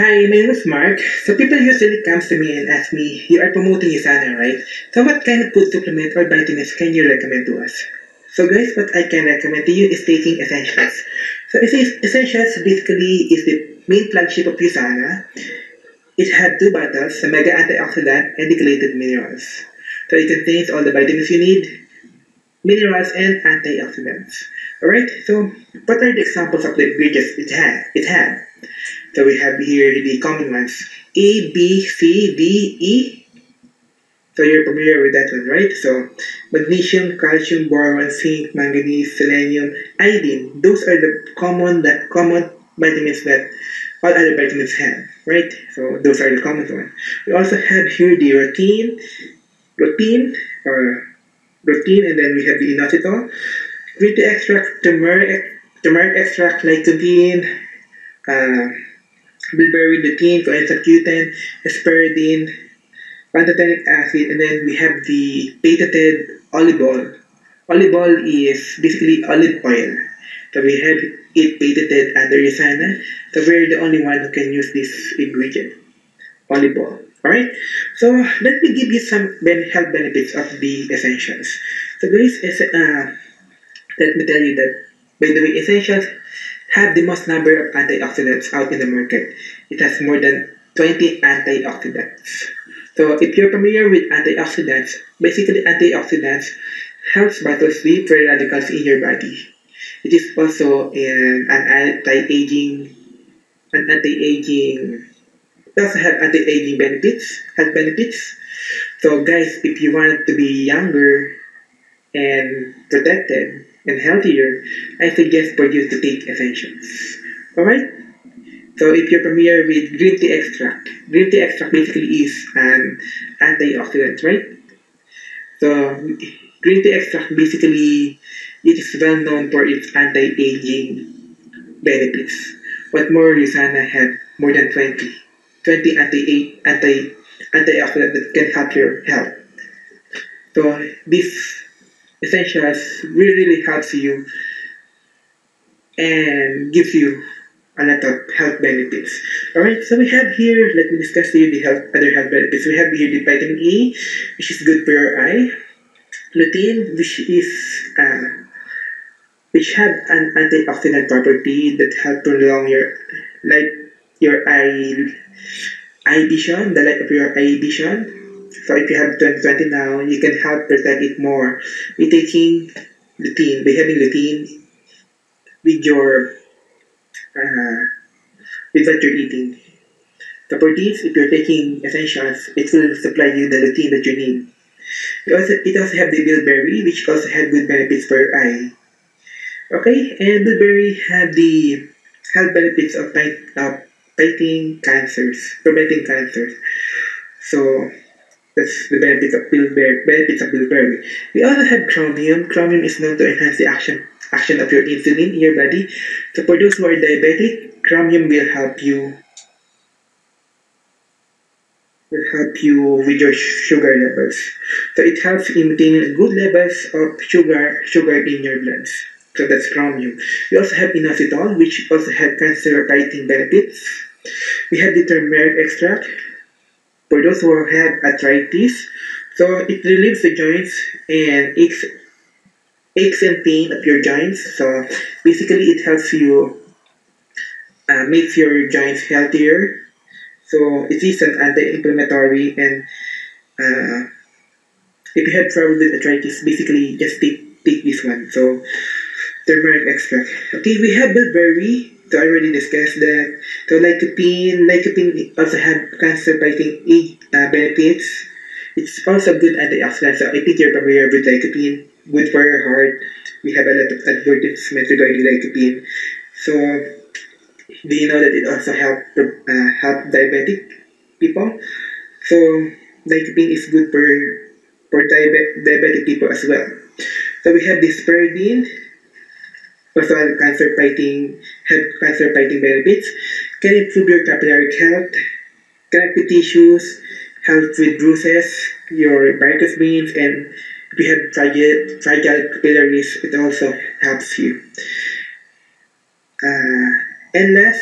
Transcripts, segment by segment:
Hi, my name is Mark. So people usually comes to me and ask me, you are promoting Usana, right? So what kind of food supplement or vitamins can you recommend to us? So guys, what I can recommend to you is taking Essentials. So Essentials basically is the main flagship of Usana. It has two bottles, a mega antioxidant and decalated minerals. So it contains all the vitamins you need, minerals and antioxidants. Alright, so what are the examples of the ingredients it had? So we have here the common ones. A, B, C, D, E. So you're familiar with that one, right? So magnesium, calcium, boron, zinc, manganese, selenium, iodine. Those are the common vitamins that all other vitamins have, right? So those are the common ones. We also have here the routine or routine, and then we have the inositol, green tea extract, turmeric extract, lycopene, uh, bilberry lutein, coenzyme Q10, asparagine, pantothenic acid, and then we have the patented olive oil. Olive oil is basically olive oil. So we have it patented under USANA. So we're the only one who can use this ingredient, olive oil. Alright? So let me give you some health benefits of the essentials. So guys, let me tell you that, by the way, essentials have the most number of antioxidants out in the market. It has more than 20 antioxidants. So if you're familiar with antioxidants, basically antioxidants helps battle free radicals in your body. It is also an anti-aging, it also have anti-aging benefits, health benefits. So guys, if you want to be younger and protected and healthier, I suggest for you to take essentials. Alright? So if you're familiar with green tea extract basically is an antioxidant, right? So green tea extract basically it is well known for its anti-aging benefits. What more, Risana had more than 20 antioxidants that can help your health. So this essentials really helps you and gives you a lot of health benefits. Alright, so we have here, let me discuss to you the other health benefits. We have here the vitamin E, which is good for your eye. Lutein, which have an antioxidant property that help prolong like your eye vision, the light of your eye vision. So if you have 20/20 now, you can help protect it more by taking lutein, by having lutein with your uh, with what you're eating. So for this, if you're taking essentials, it will supply you the lutein that you need. It also have the bilberry, which also have good benefits for your eye. Okay, and bilberry have the health benefits of fighting cancers, preventing cancers. So that's the benefits of bilberry. We also have chromium. Chromium is known to enhance the action of your insulin in your body. So for those who are diabetic, chromium will help you with your sugar levels. So it helps in maintaining good levels of sugar in your blood. So that's chromium. We also have inositol, which also have cancer fighting benefits. We have the turmeric extract for those who have arthritis. So it relieves the joints and aches and pain of your joints. So basically, it helps you makes your joints healthier. So it is an anti-inflammatory, and uh, if you have trouble with arthritis, basically just take this one. So turmeric extract. Okay, we have bilberry. So I already discussed that. So lycopene also have cancer fighting benefits. It's also good antioxidant. So I think you're familiar with lycopene. Good for your heart. We have a lot of advertisements regarding lycopene. So do you know that it also help diabetic people? So lycopene is good for diabetic people as well. So we have this pyridine, also have cancer fighting benefits, can improve your capillary health, connect with tissues, help with bruises, your varicose veins, and if you have fragile capillaries, it also helps you. And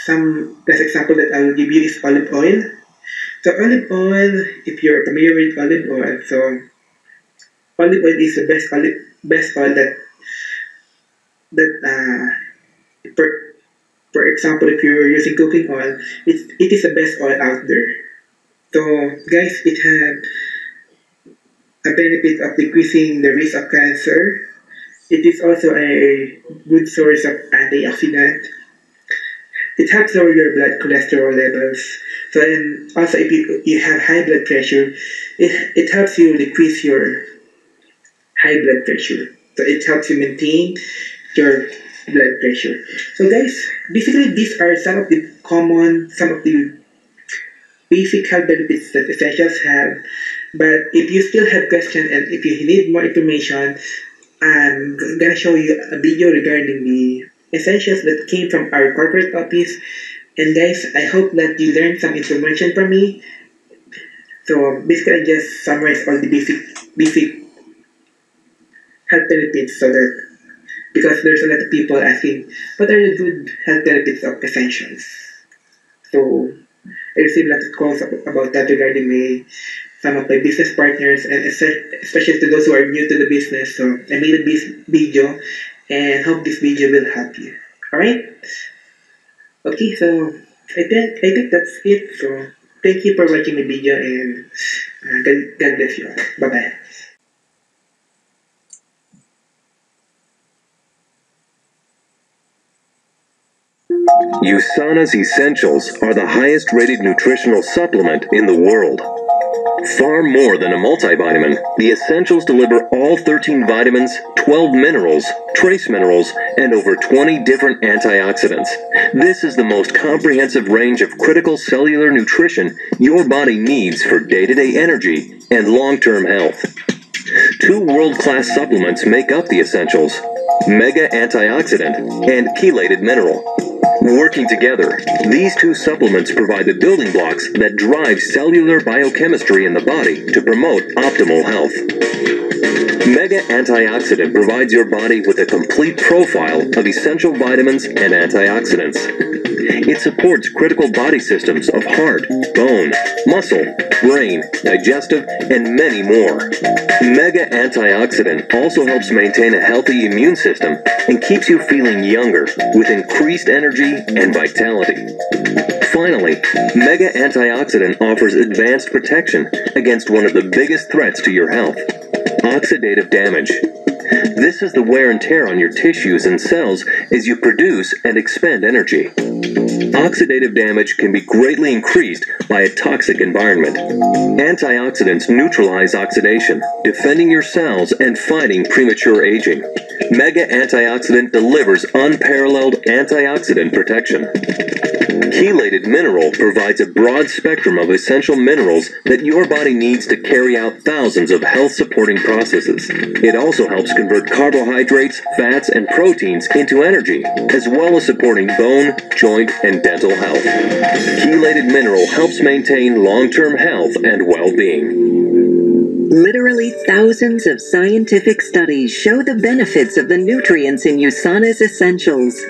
some last example that I will give you is olive oil. So olive oil, if you're familiar with olive oil, so olive oil is the best oil that for example, if you're using cooking oil, it is the best oil out there. So guys, it has a benefit of decreasing the risk of cancer. It is also a good source of antioxidant. It helps lower your blood cholesterol levels. So and also if you have high blood pressure, it helps you decrease your high blood pressure. So it helps you maintain your blood pressure. So guys, basically these are some of the basic health benefits that essentials have. But if you still have questions and if you need more information, I'm gonna show you a video regarding the essentials that came from our corporate office. And guys, I hope that you learned some information from me. So basically, I just summarize all the basic health benefits so that because there's a lot of people asking what are the good health benefits of essentials. So I received a lot of calls about that regarding some of my business partners and especially to those who are new to the business. So I made a video and hope this video will help you. Alright? Okay, so I think that's it. So thank you for watching the video and God bless you all. Bye bye. USANA's Essentials are the highest rated nutritional supplement in the world. Far more than a multivitamin, the Essentials deliver all 13 vitamins, 12 minerals, trace minerals, and over 20 different antioxidants. This is the most comprehensive range of critical cellular nutrition your body needs for day-to-day energy and long-term health. Two world-class supplements make up the Essentials: Mega Antioxidant and Chelated Mineral. Working together, these two supplements provide the building blocks that drive cellular biochemistry in the body to promote optimal health. Mega Antioxidant provides your body with a complete profile of essential vitamins and antioxidants. It supports critical body systems of heart, bone, muscle, brain, digestive, and many more. Mega Antioxidant also helps maintain a healthy immune system and keeps you feeling younger with increased energy and vitality. Finally, Mega Antioxidant offers advanced protection against one of the biggest threats to your health: oxidative damage. This is the wear and tear on your tissues and cells as you produce and expend energy. Oxidative damage can be greatly increased by a toxic environment. Antioxidants neutralize oxidation, defending your cells and fighting premature aging. Mega Antioxidant delivers unparalleled antioxidant protection. Chelated Mineral provides a broad spectrum of essential minerals that your body needs to carry out thousands of health-supporting processes. It also helps convert carbohydrates, fats, and proteins into energy, as well as supporting bone, joint, and dental health. Chelated Mineral helps maintain long-term health and well-being. Literally thousands of scientific studies show the benefits of the nutrients in USANA's Essentials.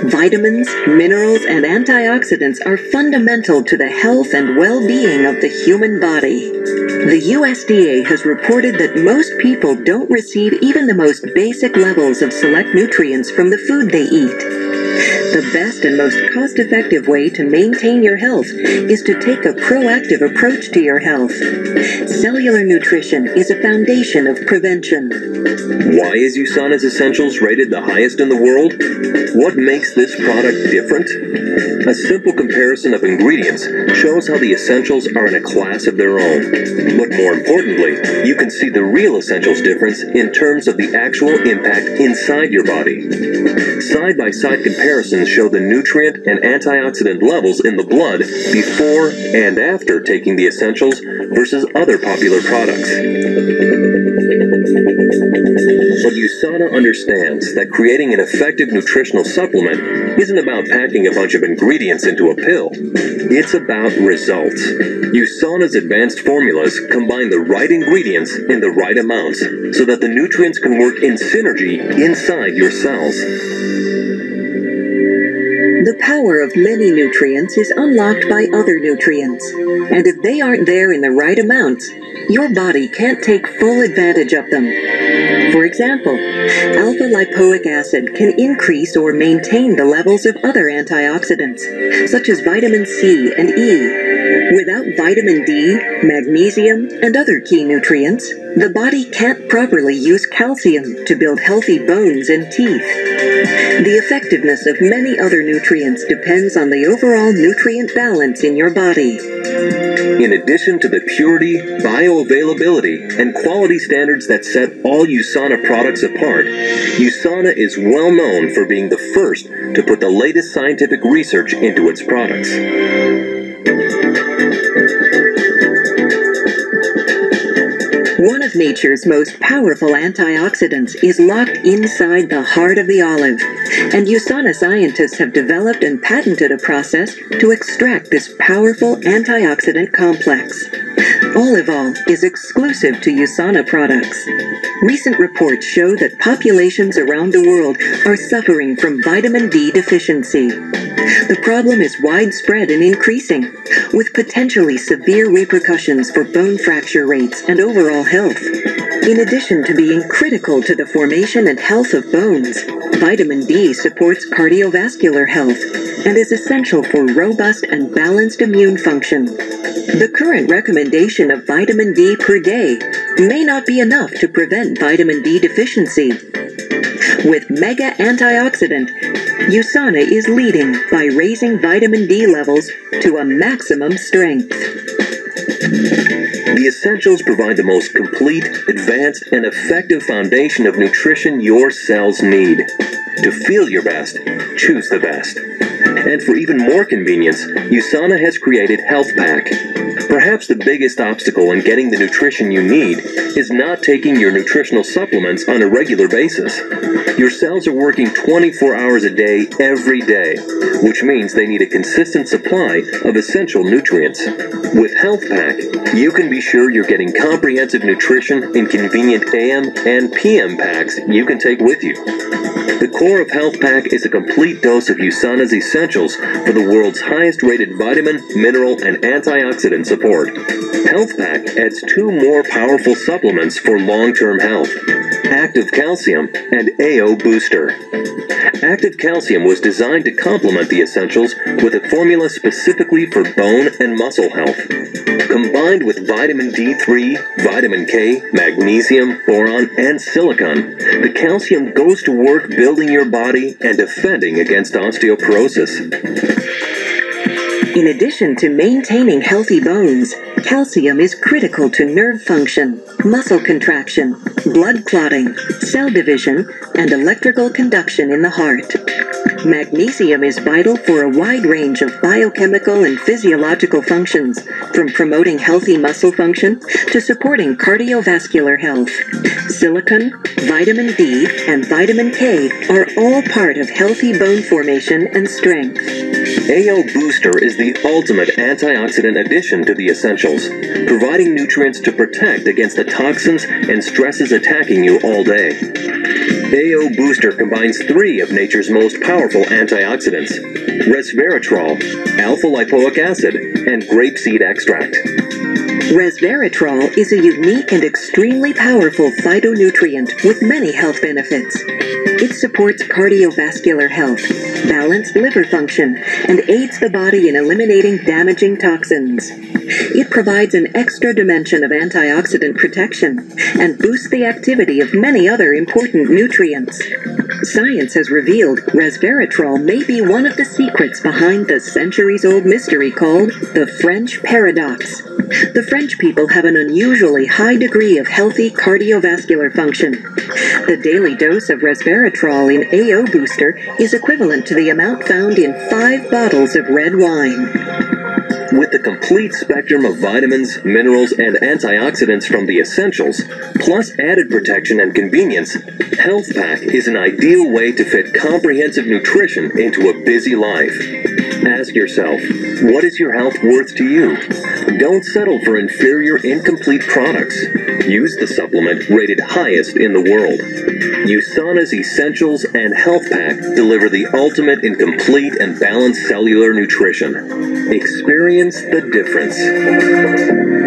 Vitamins, minerals, and antioxidants are fundamental to the health and well-being of the human body. The USDA has reported that most people don't receive even the most basic levels of select nutrients from the food they eat. The best and most cost-effective way to maintain your health is to take a proactive approach to your health. Cellular nutrition is a foundation of prevention. Why is USANA's Essentials rated the highest in the world? What makes this product different? A simple comparison of ingredients shows how the Essentials are in a class of their own. But more importantly, you can see the real Essentials difference in terms of the actual impact inside your body. Side-by-side comparisons show the nutrient and antioxidant levels in the blood before and after taking the Essentials versus other popular products. But USANA understands that creating an effective nutritional supplement isn't about packing a bunch of ingredients into a pill. It's about results. USANA's advanced formulas combine the right ingredients in the right amounts so that the nutrients can work in synergy inside your cells. The power of many nutrients is unlocked by other nutrients, and if they aren't there in the right amounts, your body can't take full advantage of them. For example, alpha-lipoic acid can increase or maintain the levels of other antioxidants, such as vitamin C and E. Without vitamin D, magnesium, and other key nutrients, the body can't properly use calcium to build healthy bones and teeth. The effectiveness of many other nutrients depends on the overall nutrient balance in your body. In addition to the purity, bioavailability, and quality standards that set all USANA products apart, USANA is well known for being the first to put the latest scientific research into its products. One of nature's most powerful antioxidants is locked inside the heart of the olive, and USANA scientists have developed and patented a process to extract this powerful antioxidant complex. Olivol is exclusive to USANA products. Recent reports show that populations around the world are suffering from vitamin D deficiency. The problem is widespread and increasing, with potentially severe repercussions for bone fracture rates and overall health. In addition to being critical to the formation and health of bones, vitamin D supports cardiovascular health and is essential for robust and balanced immune function. The current recommendation of vitamin D per day may not be enough to prevent vitamin D deficiency. With Mega Antioxidant, USANA is leading by raising vitamin D levels to a maximum strength. The Essentials provide the most complete, advanced, and effective foundation of nutrition your cells need. To feel your best, choose the best. And for even more convenience, USANA has created Health Pack. Perhaps the biggest obstacle in getting the nutrition you need is not taking your nutritional supplements on a regular basis. Your cells are working 24 hours a day, every day, which means they need a consistent supply of essential nutrients. With Health Pack, you can be sure you're getting comprehensive nutrition in convenient AM and PM packs you can take with you. The core of Health Pack is a complete dose of USANA's essentials for the world's highest-rated vitamin, mineral, and antioxidant support. Health Pack adds 2 more powerful supplements for long-term health: Active Calcium and AO Booster. Active Calcium was designed to complement the essentials with a formula specifically for bone and muscle health. Combined with vitamin D3, vitamin K, magnesium, boron, and silicon, the calcium goes to work building your body and defending against osteoporosis. In addition to maintaining healthy bones, calcium is critical to nerve function, muscle contraction, blood clotting, cell division, and electrical conduction in the heart. Magnesium is vital for a wide range of biochemical and physiological functions, from promoting healthy muscle function to supporting cardiovascular health. Silicon, vitamin D, and vitamin K are all part of healthy bone formation and strength. AO Booster is the ultimate antioxidant addition to the essentials, providing nutrients to protect against the toxins and stresses attacking you all day. AO Booster combines 3 of nature's most powerful antioxidants: resveratrol, alpha-lipoic acid, and grapeseed extract. Resveratrol is a unique and extremely powerful phytonutrient with many health benefits. It supports cardiovascular health, balanced liver function, and aids the body in eliminating damaging toxins. It provides an extra dimension of antioxidant protection and boosts the activity of many other important nutrients. Science has revealed resveratrol may be one of the secrets behind the centuries-old mystery called the French paradox. The French people have an unusually high degree of healthy cardiovascular function. The daily dose of resveratrol in AO Booster is equivalent to the amount found in 5 bottles of red wine. With the complete spectrum of vitamins, minerals, and antioxidants from the essentials, plus added protection and convenience, Health Pack is an ideal way to fit comprehensive nutrition into a busy life. Ask yourself, what is your health worth to you? Don't settle for inferior, incomplete products. Use the supplement rated highest in the world. USANA's Essentials and Health Pack deliver the ultimate in complete and balanced cellular nutrition. Experience the difference.